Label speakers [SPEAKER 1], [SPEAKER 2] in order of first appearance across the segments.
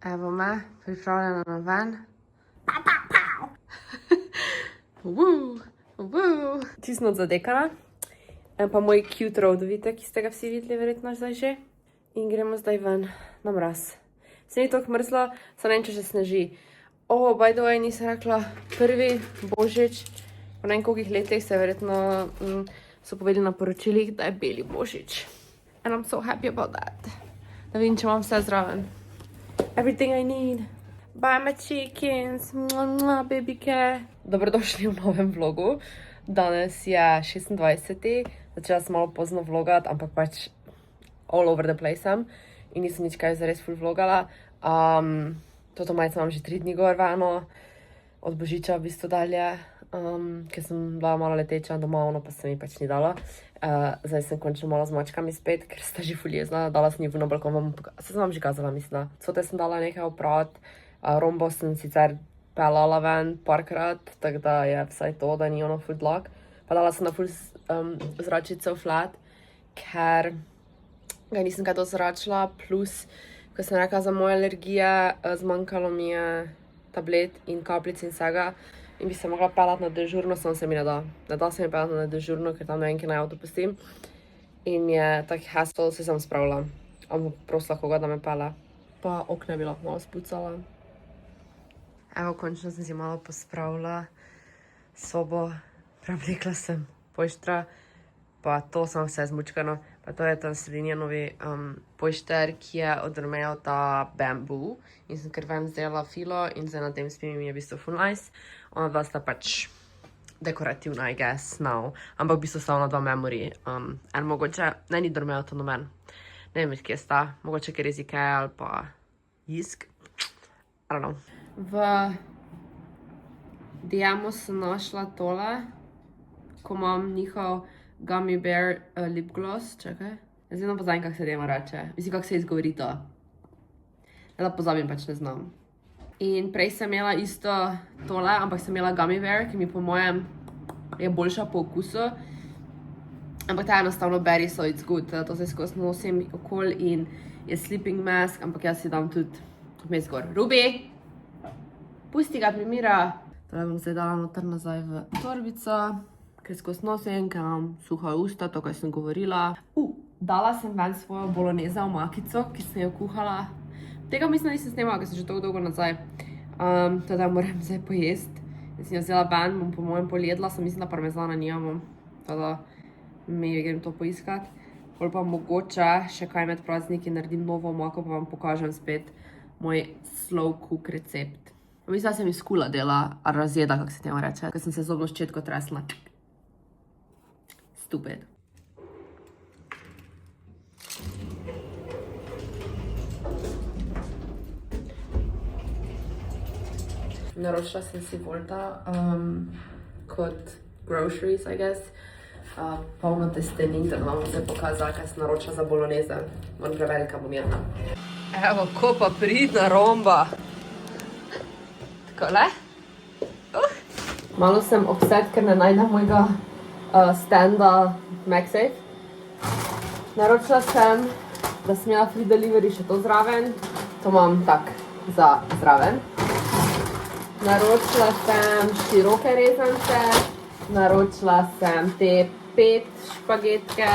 [SPEAKER 1] Evo me, pripravljena na ven. Čisto zadekana. Pa moj cute roadovite, ki ste ga vsi videli verjetno zdaj že. In gremo zdaj ven na mraz. Se ni toliko mrzlo, samo ne vem, če še sneži. By the way, nisem rekla, prvi božič, po ne vem kolikih letih se verjetno so povedali na poročilih, da je beli božič. And I'm so happy about that. Da vidim, če imam vse zraven. Everything I need. Bye my chickens, babyke. Dobrodošli v novem vlogu. Danes je 26. Začela sem malo pozno vlogat, ampak pač all over the place sem. In nisem nič kaj zares full vlogala. Toto majico imam že 3 dni gor vano. Od božiča v bistvu dalje. Ker sem bila malo leteča doma, ono pa se mi pač ni dala. Zdaj sem končno malo z mačkami spet, ker sta že ful jezna. Dala sem jih na balkon, se sem vam že kazala, mislim. Cote sem dala nekaj opraviti. Rombo sem sicer pelala ven parkrat, tako da je vsaj to, da ni ono ful dlak. Pa dala sem na ful zračico flat, ker ga nisem kaj dozračila. Plus, ko sem rekla za moje alergije, zmanjkalo mi je tablet in kapljic in vsega. In bi se mogla pelati na dežurno, samo se mi ne da. Ne da se mi pelati na dežurno, ker tam ne vem, kje naj avto pustim. In je tak hassle, se sem spravila. Ampak prosila koga, da me pele. Pa okna bi lahko malo spucala. Evo, končno sem si malo pospravila sobo. Preoblekla sem poštra. Pa to sem vse zmučkano. Pa to je tam sredinja novi pošter, ki je odrmejal ta bamboo. In sem kar ven vzela filo in zdaj na tem spim mi je v bistvu full nice. Ona dva sta pač dekorativna, I guess, now. Ampak v bistvu sta ona dva memory. En mogoče, ne ni dormejal to noben. Ne vem, kje sta. Mogoče ker iz Ikea ali pa Jisk. I don't know. V DM-u sem našla tole, ko imam njihov Gummy Bear lip gloss. Čakaj. Jaz vedno pozabim, kak se temu reče. Mislim, kak se izgovori to. Ne da pozabim, pač ne znam. In prej sem imela isto tole, ampak sem imela Gummy Bear, ki mi po mojem je boljša po okusu. Ampak ta je enostavno berry, so it's good. To se skozi nosim okoli in je sleeping mask, ampak jaz si dam tudi vmes gor. Ruby! Pusti ga, primira! Tole bom zdaj dala noter nazaj v torbico, ker skozi nosim, ker imam suha usta, to, kaj sem govorila. Dala sem ven svojo bolognese omakico, ki sem jo kuhala. Tega mislim, da nisem snemala, ker sem že tako dolgo nazaj. Teda moram zdaj pojesti. Jaz sem jo vzela ven, bom po mojem poljedla, sem mislim, da parmezana nijamo. Teda mi grem to poiskat. Pol pa mogoče še kaj med prazniki naredim novo omako, pa vam pokažem spet moj slow cook recept. Mislim, da sem iz skula dela, razjeda, kako se temu reče, ker sem se zobno ščetko tresla. Stupid. Naročila sem si Volta kot groceries, I guess. Polno testenin, tako vam se pokazala, kaj sem naročila za bolognese. Moram preveriti, kaj bom jedna. Evo, ko pa pridna romba. Takole. Malo sem upset, ker ne najdem mojega standa MagSafe. Naročila sem, da sem imela free delivery še to zraven. To imam tak za zraven. Naročila sem široke rezance. Naročila sem te 5 špagetke.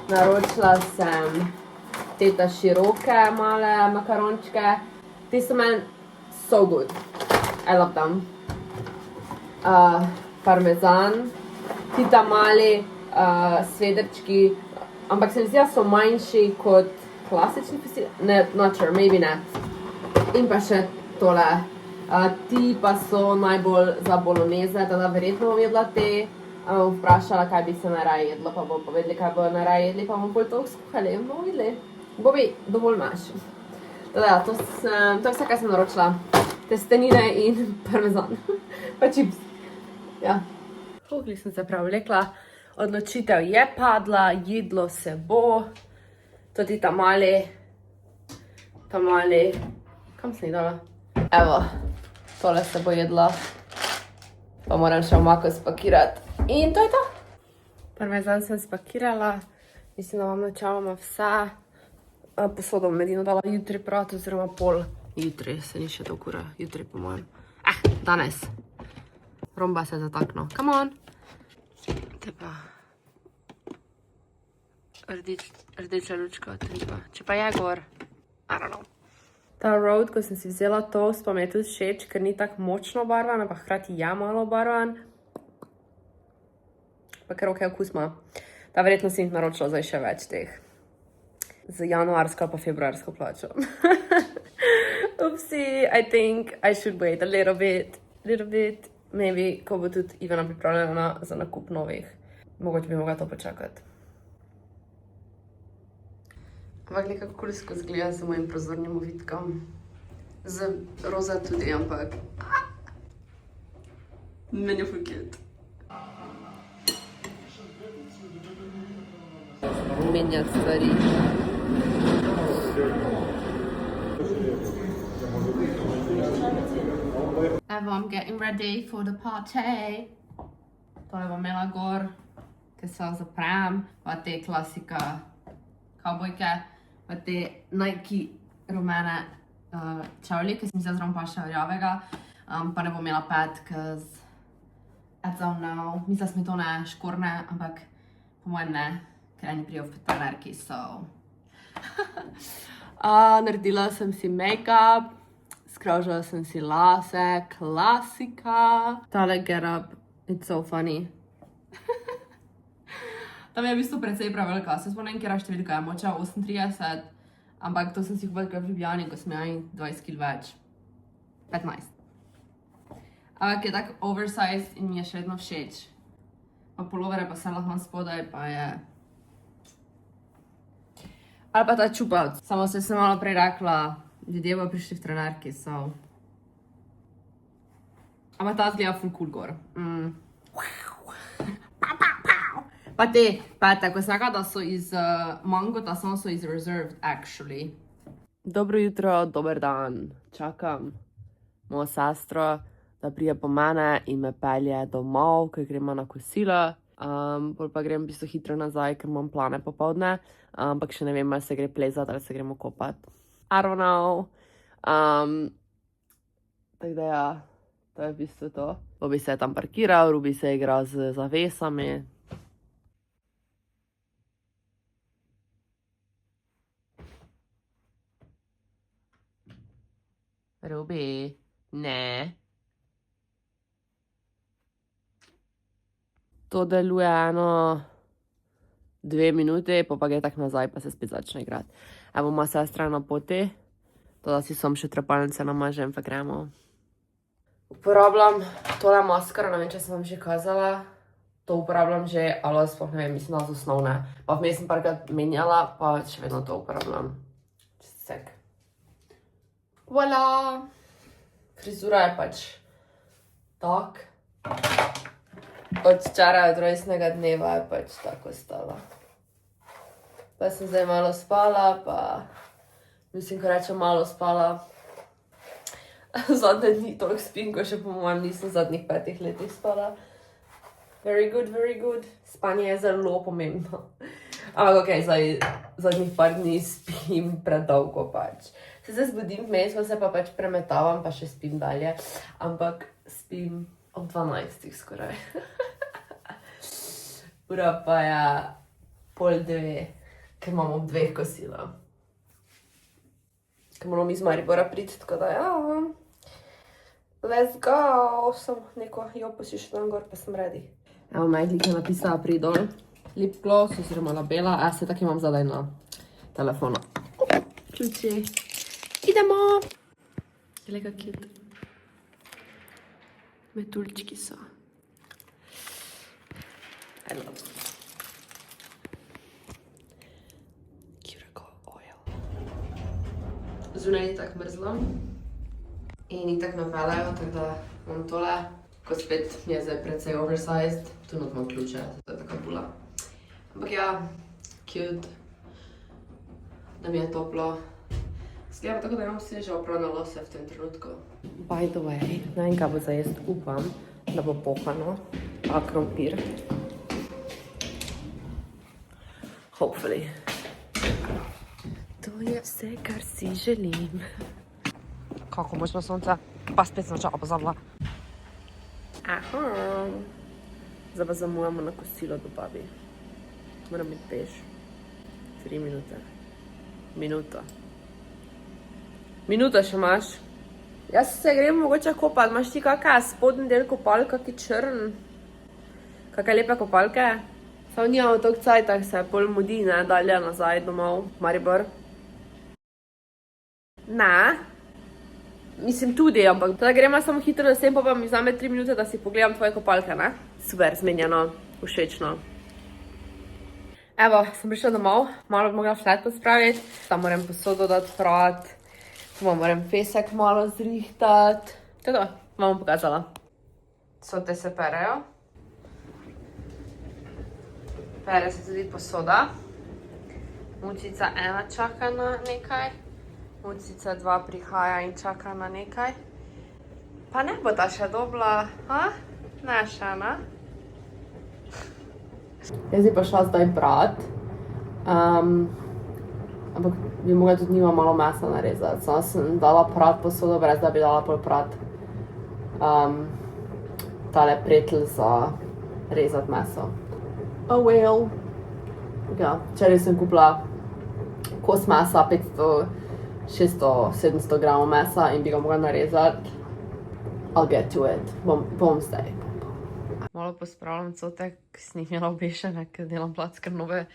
[SPEAKER 1] Naročila sem te široke male makarončke. Ti so meni so good. I love them. Parmezan. Ti ta mali svedrčki. Ampak se mi zdi, da so manjši kot klasični festi. Ne, not sure, maybe ne. In pa še tole. Ti pa so najbolj za bolognese, teda verjetno bom jedla te. Vprašala, kaj bi se najraje jedlo, pa bom povedali, kaj bo najraje jedli, pa bom bolj to skuhali. Bomo videli. Bobi, dovolj imaš. Teda, to je vse, kaj sem naročila. Testenine in parmezan. Pa čips. Ja. Hugli sem se preoblekla. Odločitev je padla, jedlo se bo. Tudi ta mali. Kam sem jih dala? Evo, tole se bo jedlo. Pa moram še omako spakirati. In to je to. Parmezan sem spakirala. Mislim, da vam načeloma vse. posodo medino dala jutri prat, oziroma pol jutri, se ni še toliko ura, jutri po mojem. Danes. Romba se je zataknil. Come on. Te pa. Rdeča lučka, če pa je gor. I don't know. Ta Road, ko sem si vzela toast, pa mi je tudi všeč, ker ni tako močno obarvan, pa hkrati je malo obarvan. Pa ker ok okus ima. Ta verjetno si jih naročila zdaj še več teh. Z januarsko pa februarsko plačo. Upsi, I think I should wait a little bit. Maybe, ko bo tudi Ivana pripravljena za nakup novih. Mogoče bi mogla to počakati. Ampak nekako kulisko zgleda z mojim prozornim ovitkom. Z roza tudi, ampak... Meni je ful cute. Menjati stvari. Evo, I'm getting ready for the party. Tole bom imela gor, ker se zaprem, pa te klasika kavbojke, pa te Nike rumene čevlji, ki sem zdaj zraven paša rjavega, pa ne bom imela pet, ker I don't know, mislila sem mi to ne škorne, ampak po mojem ne, ker eni prijo v trenerki, so... Naredila sem si make-up, skravžala sem si lase, klasika. Tale get up, it's so funny. Tam je v bistvu precej prevelika, se spomnim, kjera številka je moča 38, ampak to sem si kupila v Ljubljani, ko sem imela 20 kg več. 15. Ampak je tak oversized in mi je še vedno všeč. Pa pulovere pa se lahko spodaj, pa je... Ali pa ta čupavc. Samo se sem malo prej rekla, ljudje bojo prišli v trenerki, so... Ampak ta zgleda ful cool gor. Pa te pete, ko sem rekla, da so iz Mangota, samo so iz Reserved, actually. Dobro jutro, dober dan. Čakam mojo sestro, da prije po mene in me pelje domov, ker gremo na kosilo. Pol pa grem v bistvu hitro nazaj, ker imam plane popoldne, ampak še ne vem, ali se gre plezati ali se gremo kopat. I don't know. Tako da ja, to je v bistvu to. Bobi se je tam parkiral, Rubi se je igral z zavesami. Rubi, ne. To deluje 2 minute, pa gre tako nazaj, pa se spet začne igrati. Evo, moja sestra je na poti, to da si sam še trepalnice namažem, pa gremo. Uporabljam tole maskaro, ne vem, če sem vam že kazala. To uporabljam že, ali sploh ne vem, mislim, da z osnovne. Pa vmes sem parkrat menjala, pa še vedno to uporabljam. Sek. Voilà! Frizura je pač tak. Od včeraj, od rojstnega dneva je pač tako ostala. Pa sem zdaj malo spala, pa mislim, ko rečem malo spala. Zadnje dni toliko spim, ko še po mojem nisem zadnjih 5 letih spala. Very good, very good. Spanje je zelo pomembno. Ampak okej, zadnjih par dni spim predolgo pač. Se zdaj zbudim vmes, pa se pa pač premetavam, pa še spim dalje. Ampak spim ob 12 skoraj. Ura pa je 1:30, ker imam ob 2 kosilo. Ker moramo iz Maribora priti, tako da ja. Let's go! Samo neko jopo si še tam gor, pa sem ready. Evo, Majlik je napisala pridol. Lip gloss oziroma labela, se tako imam zadaj na telefonu. Ključi. Idemo! Lega cute. Metuljčki so. I love them. Cuticle oil. Zunaj je tako mrzlo. In ni tako napelajo, tako da imam tole. Ko spet mi je zdaj precej oversized. Tu not imam ključe, to je taka bula. Ampak ja, cute. Da mi je toplo. Zgleda tako, da imam sveže oprane lose v tem trenutku. By the way, ne vem, kaj bo za jest, upam, da bo pohano, pa krompir. Hopefully. Tu To je vse, kar si želim. Kako močno sonce, pa spet sem čala pozabila. Aha. Zdaj pa zamujamo na kosilo do babi. Moram biti peš. 3 minute. Minuta še imaš? Jaz se grem mogoče kopat. Imaš ti kakaj spodnji del kopalka, ki črn? Kakaj lepe kopalke? Samo nimamo toliko cajta, se pol mudi, ne, dalje nazaj domov, Maribor. Ne? Mislim tudi, ampak da gremo samo hitro na sem, pa mi vzame 3 minute, da si pogledam tvoje kopalke, ne? Super, zmenjeno, všečno. Evo, sem prišla domov, malo bi mogla flat pospraviti, tam moram posodo dati prat, tu moram pesek malo zrihtati. To je to, vam bom pokazala. Sote se perejo. Pere se tudi posoda. Mucica 1 čaka na nekaj. Mucica 2 prihaja in čaka na nekaj. Pa ne bo ta še dobila, ha? Ne še, ne? Jaz bi pa šla zdaj brat. Ampak bi mogla tudi njima malo mesa narezati. Sama sem dala prat posodo, brez da bi dala pol prat. Tale pretl za rezati meso. Oh well. Ja, včeraj sem kupila kos mesa, 500, 600, 700 gramov mesa in bi ga mogla narezati. I'll get to it. Bom zdaj. Malo pospravljam cote, ki sem jih imela obešene, ker delam plackar nove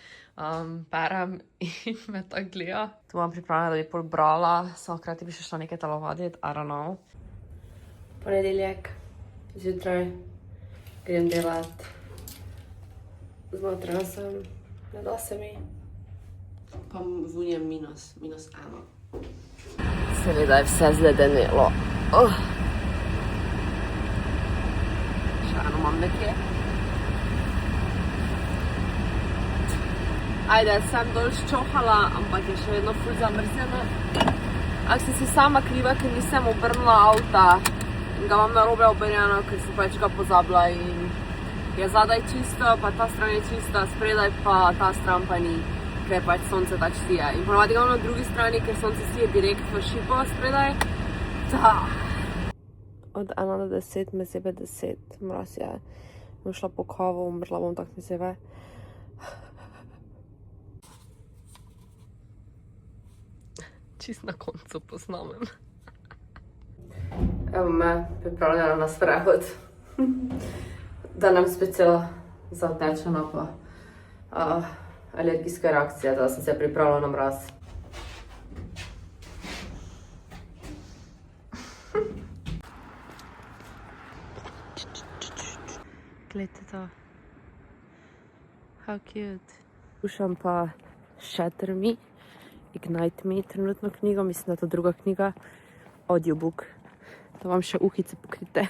[SPEAKER 1] perem in me tako gleda. Tu imam pripravljena, da bi pol brala, samo hkrati bi še šla nekaj telovaditi, I don't know. Ponedeljek, zjutraj, grem delat. Znotraj sem, ne da se mi. Pa vunjem minus 1. Seveda je vse zledenelo. Še eno imam nekje. Ajde, sem dol ščohala, ampak je še vedno ful zamrzljena. Ak sem si sama kriva, ker nisem obrnila avta in ga imam narobe obrnjeno, ker sem pač ga pozabila in je zadaj čisto, pa ta stran je čista, spredaj pa ta stran pa ni, ker pač sonce tako sije. In ponavadi ga imam na drugi strani, ker sonce sije direkt v šipo spredaj. Od 1 do 10 me zebe 10, mraz je. Bom šla po kavo, umrla bom, tako me zebe. Čist na koncu posnamem. Evo me, pripravljena na sprehod. Da nam spet cela zatečena pa alergijska reakcija, da sem se pripravila na mraz. Gledajte to. How cute. Slušam pa Shatter Me, Ignite Me, trenutno knjigo, mislim, da je to druga knjiga, audiobook. Da vam še uhice pokrite.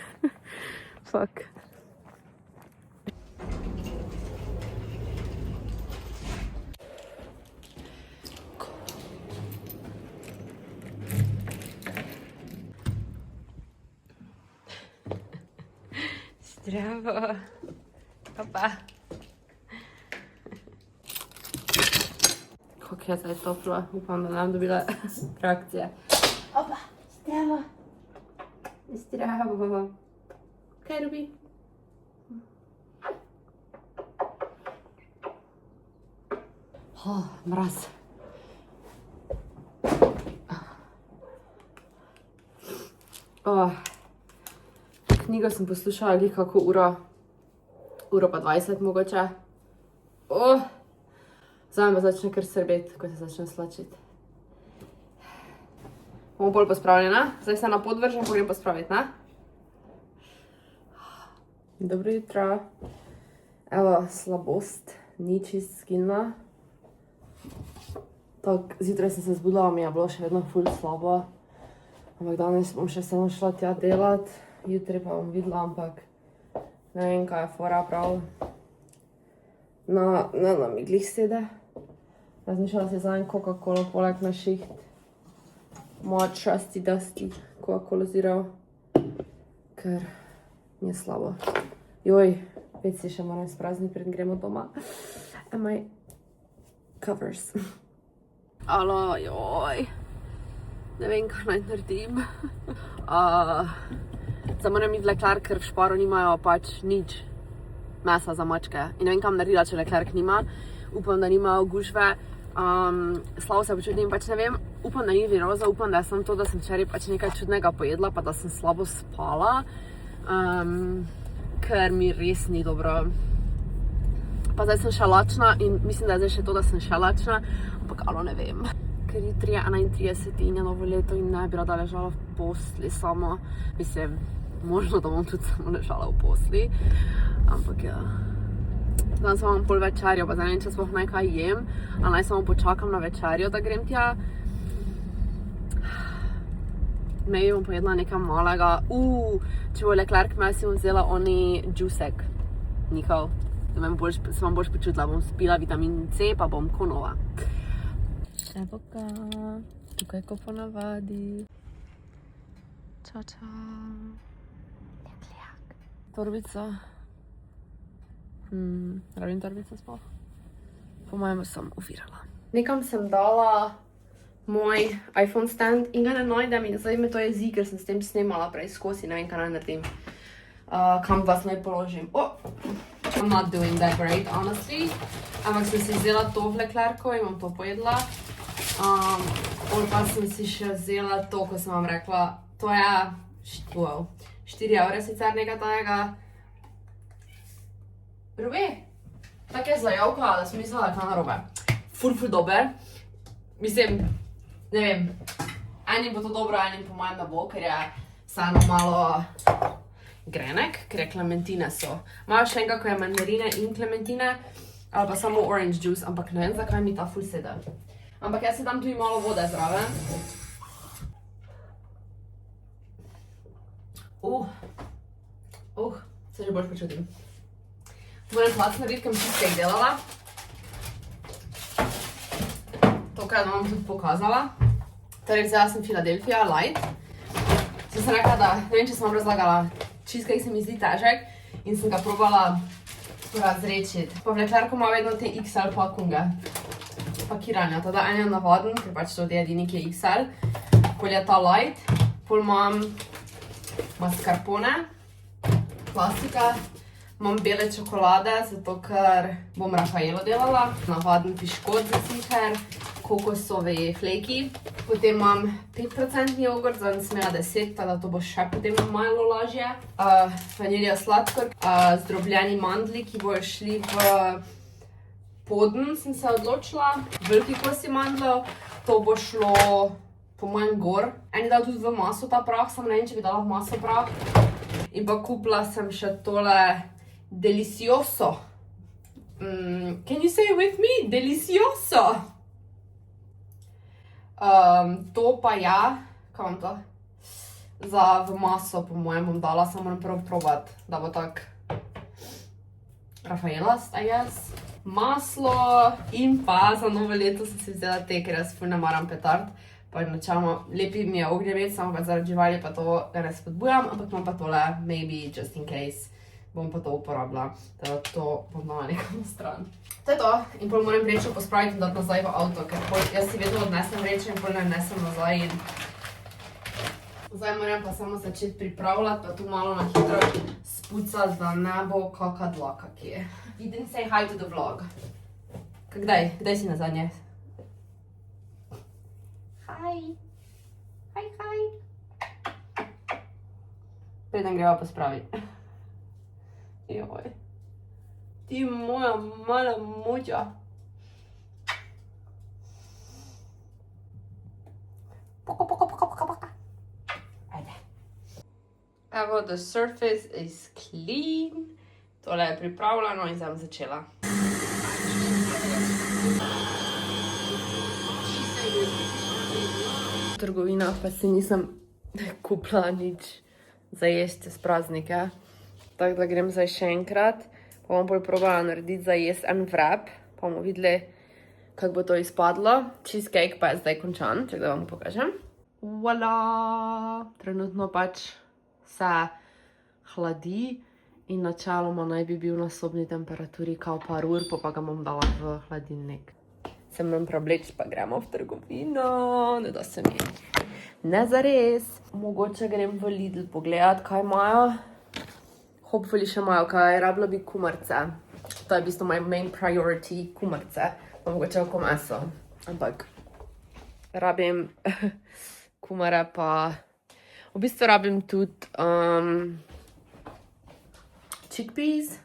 [SPEAKER 1] Fuck. Zdravo. Pa. Kako je zdaj toplo, upam, da nam dobila reakcije. Opa, zdravo. Zdravo. Kaj robi? Mraz. Knjigo sem poslušala kako uro pa 20 mogoče. Zdaj me začne kar srbeti, ko se začne slačiti. Bomo bolj pospravljena. Zdaj se na pod vržem, pa grem pospraviti, ne? Dobro jutro. Evo, slabost, ni čist skilna. Tako, zjutraj sem se zbudila, mi je bilo še vedno ful slabo. Ampak danes bom še samo šla tja delat. Jutri pa bom videla, ampak ne vem, kaj je fora prav. Na miglih sede. Razmišljala si za en Coca-Cola poleg na šiht. Moja trusty dusty Coca-Cola Zero. Ker mi je slabo. Joj, pet si še moram sprazniti, pred gremo doma. And my covers. Alo, joj. Ne vem, kaj naj naredim. Zdaj moram iti v Leclerc, ker v Šparu nimajo pač nič mesa za mačke. In ne vem, kam naredila, če Leclerc nima. Upam, da nimajo gužve. Slabo se počutim, pač ne vem. Upam, da ni viroza, upam, da je samo to, da sem včeraj pač nekaj čudnega pojedla, pa da sem slabo spala. Ker mi res ni dobro. Pa zdaj sem še lačna in mislim, da je zdaj še to, da sem še lačna, ampak alo ne vem. Ker je 31 in je novo leto in ne bi rada ležala v posli samo. Mislim, možno, da bom tudi samo ležala v posli, ampak ja. Danes imam pol večerjo, pa zdaj ne vem, če sploh naj kaj jem, a naj samo počakam na večerjo, da grem tja. Maybe bom pojedla nekaj malega. Če bo Leclerc imel, si bom vzela oni džusek. Njihov. Se bom boljš počutila, bom spila vitamin C, pa bom ko nova. Evo ga, tukaj ko ponavadi. Čau, čau. Jetljak. Torbica. Rabim torbico sploh. Po mojem sem uvirala. Nekam sem dala moj iPhone stand in ga ne najdem in zdaj me to jezi, ker sem s tem snemala prej skozi, ne vem, kaj naj naredim. Kam vas naj položim. I'm not doing that great, honestly. Ampak sem si vzela to v Leclercu in bom to pojedla. Pa sem si še vzela to, ko sem vam rekla. To je, 4 evre sicer nekaj tajega. Robe, tak je zajavka, da sem mislila, kaj narobe. Ful dober. Mislim, ne vem, enim bo to dobro, enim po mojem ne bo, ker je vseeno malo grenek, ker je klementine so. Imajo še enega, ko je mandarine in klementine, ali pa samo orange juice, ampak ne vem, zakaj mi ta ful sede. Ampak jaz si dam tudi malo vode zraven. Se že bolj počutim. Moram plac narediti, ker mi cheesecake delala. To, kaj vam tudi pokazala. Torej, vzela sem Philadelphia Light. Sem rekla, da, ne vem, če sem vam razlagala, cheesecake se mi zdi težek in sem ga probala razrečiti. Pa v Leclercu ima vedno te XL pakunge. Pakiranja. Tada en je navaden, ker pač to je edini, ki je XL. Pol je ta light. Pol imam mascarpone. Klasika. Imam bele čokolade, zato ker bom Rafaelo delala. Navaden piškot za siher. Kokosovi fleki. Potem imam 5% jogurt, zdaj sem imela 10, tada to bo še potem malo lažje. Vanilija sladkor, zdrobljeni mandli, ki bojo šli v poden, sem se odločila. Veliki kosi mandlov, to bo šlo po mojem gor. Eni dal tudi v maso ta prah, samo ne vem, če bi dala v maso prah. In pa kupila sem še tole delicioso. Can you say it with me? Delicioso! To pa ja, kaj vam to? Za v maso, po mojem, bom dala, samo moram prvo probat, da bo tak Rafaelast, I guess. Maslo in pa za novo leto sem si vzela te, ker jaz ful ne maram petard. Pa načeloma lepi mi je ognjemet, samo pa zaradi živali pa to ga ne spodbujam, ampak imam pa tole, maybe just in case, bom pa to uporabila. Teda to bom dala nekam stran. To je to in pol moram vrečo pospraviti in dati nazaj v avto, ker jaz si vedno odnesem vrečo in pol ne nesem nazaj in zdaj moram pa samo začeti pripravljati, pa tu malo na hitro spucati, da ne bo kaka dlaka kje. You didn't say hi to the vlog. Kdaj si nazadnje? Hi. Hi. Preden greva pospraviti. Joj. Ti moja mala moča. Poka. Ajde. Evo, the surface is clean. Tole je pripravljeno in zdaj bom začela. V trgovinah pa si nisem kupila nič za jesti z praznike. Tako da grem zdaj še enkrat. Pa bom bolj probala narediti za jesti en wrap. Pa bomo videli, kako bo to izpadlo. Cheesecake pa je zdaj končan, če da vam pokažem. Voila! Trenutno pač se hladi in načeloma naj bi bil na sobni temperaturi kao par ur, pa ga bom dala v hladilnik. se moram prevleči, pa gremo v trgovino, ne da se mi ne zares. Mogoče grem v Lidl pogledat, kaj imajo. Hopefully še imajo kaj, rabila bi kumarce. To je v bistvu my main priority, kumarce. Pa mogoče oko meso, ampak rabim kumare pa... V bistvu rabim tudi chickpeas,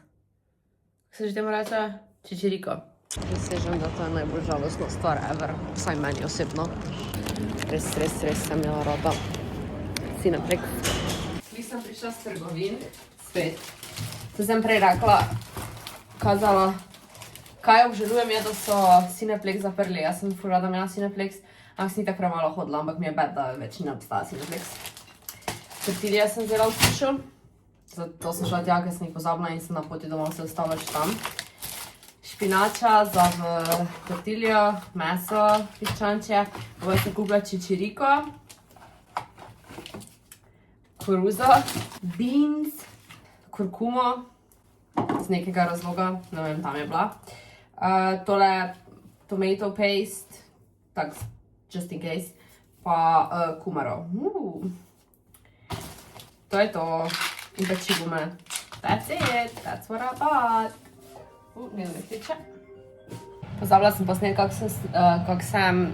[SPEAKER 1] se že temu reče, čičiriko. Prisežem, da to je najbolj žalostna stvar ever, vsaj meni osebno. Res sem imela rada Cineplex. Sli sem prišla s trgovin, spet. To sem prej rekla, kazala, kaj obžalujem je, da so Cineplex zaprli. Jaz sem ful rada imela Cineplex, ampak sem tako premalo hodila, ampak mi je bed, da več ne obstaja Cineplex. Tortilje sem vzela v hišo, zato sem šla tja, ker sem jih pozabila in sem na poti domov se ostala še tam. Špinača za v tortiljo, meso, piščančje, potem sem kupila čičiriko, koruzo, beans, kurkumo, z nekega razloga, ne vem, tam je bila. Tole tomato paste, tak, just in case, pa kumaro. To je to. In pa čigume. That's it. That's what I bought. Ne tiče. Pozabila sem posnet, kak sem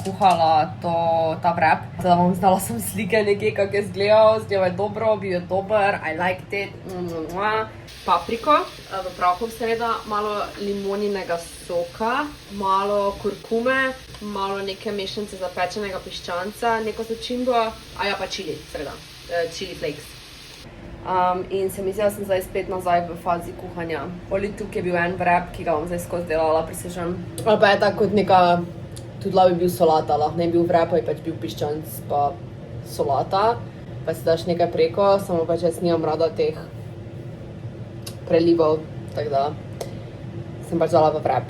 [SPEAKER 1] kuhala ta wrap. Teda bom znala sem slike nekaj, kak je zgledal. Zgledal je dobro, bil je dober. I liked it. Papriko, v prahu seveda, malo limoninega soka, malo kurkume, malo neke mešanice zapečenega piščanca, neko začimbo, a ja pa čili, seveda, chili flakes. In se mi zdi, da sem zdaj spet nazaj v fazi kuhanja. Oli tukaj je bil en wrap, ki ga bom zdaj skozi delala, prisežem. Ali pa je tako kot neka, tudi lahko bi bil solata, lahko ne bil wrap, je pač bil piščanc pa solata. Pa si daš nekaj preko, samo pač jaz nimam rada teh prelivov, tako da sem pač dala v wrap.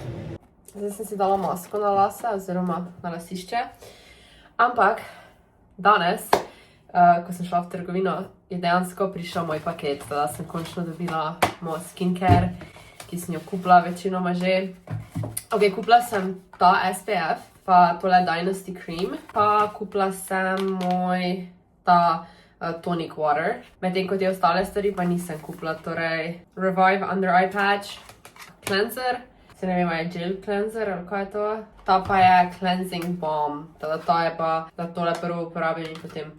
[SPEAKER 1] Zdaj sem si dala masko na lase, oziroma na lasišče. Ampak danes, ko sem šla v trgovino, je dejansko prišel moj paket, da sem končno dobila moj skincare, ki sem jo kupila večinoma že. Ok, kupila sem ta SPF, pa tole Dynasty Cream, pa kupila sem moj ta tonic water. Medtem ko te ostale stvari pa nisem kupila, torej Revive Under Eye Patch, cleanser, se ne vem, je gel cleanser ali kaj je to. Ta pa je cleansing balm, teda ta je pa, da tole prvo uporabim in potem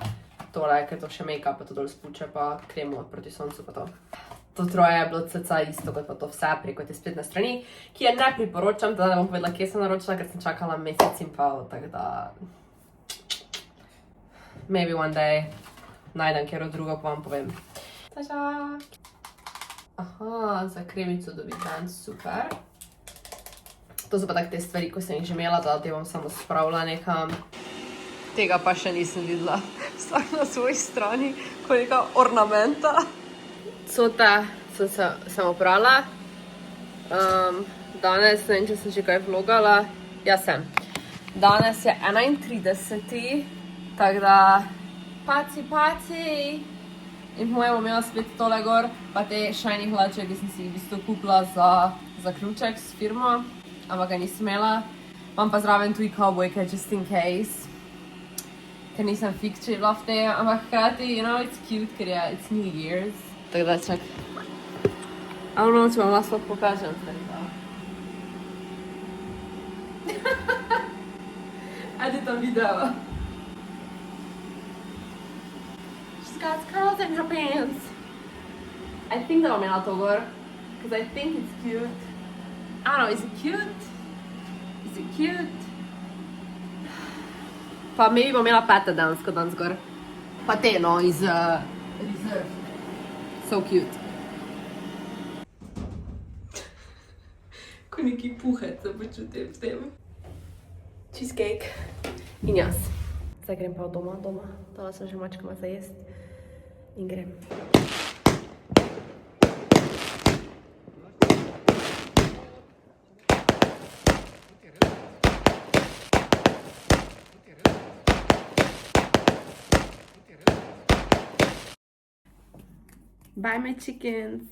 [SPEAKER 1] tole, ker to še make-up, pa to dol spuče, pa kremo proti soncu, pa to. To troje je bilo cca isto, kot pa to vse preko te spletne strani, ki je ne priporočam, teda ne bom povedala, kje sem naročila, ker sem čakala mesec in pol, tako da... Maybe one day najdem kjero drugo, pa vam povem. Tažak! Aha, za kremico dobi dan, super. To so pa tak te stvari, ko sem jih že imela, da te bom samo spravila nekam. Tega pa še nisem videla. Stvar na svoji strani, ko neka ornamenta. Cote sem oprala. Danes, ne vem, če sem že kaj vlogala. Ja, sem. Danes je 31. Tako da, paci. In po mojem bom imela spet tole gor, pa te shiny hlače, ki sem si jih v bistvu kupila za zaključek s firmo, ampak ga nisem imela. Imam pa zraven tudi cowboyke, just in case. Ker nisem fiks, če je bila v te, ampak hkrati, you know, it's cute, ker je, it's New Year's. Tako da, čak. I don't know, če vam lahko pokažem, stari da. Editam video. She's got curls in her pants. I think da bom imela to gor, because I think it's cute. I don't know, is it cute? Is it cute? Pa maybe bom imela pete dansko danes gor. Pa te, no, iz Reserve. So cute. Ko neki puhec se počutim s tem. Cheesecake. In jaz. Zdaj grem pa doma. Dala sem že mačkama za jest. In grem. Bye, my chickens.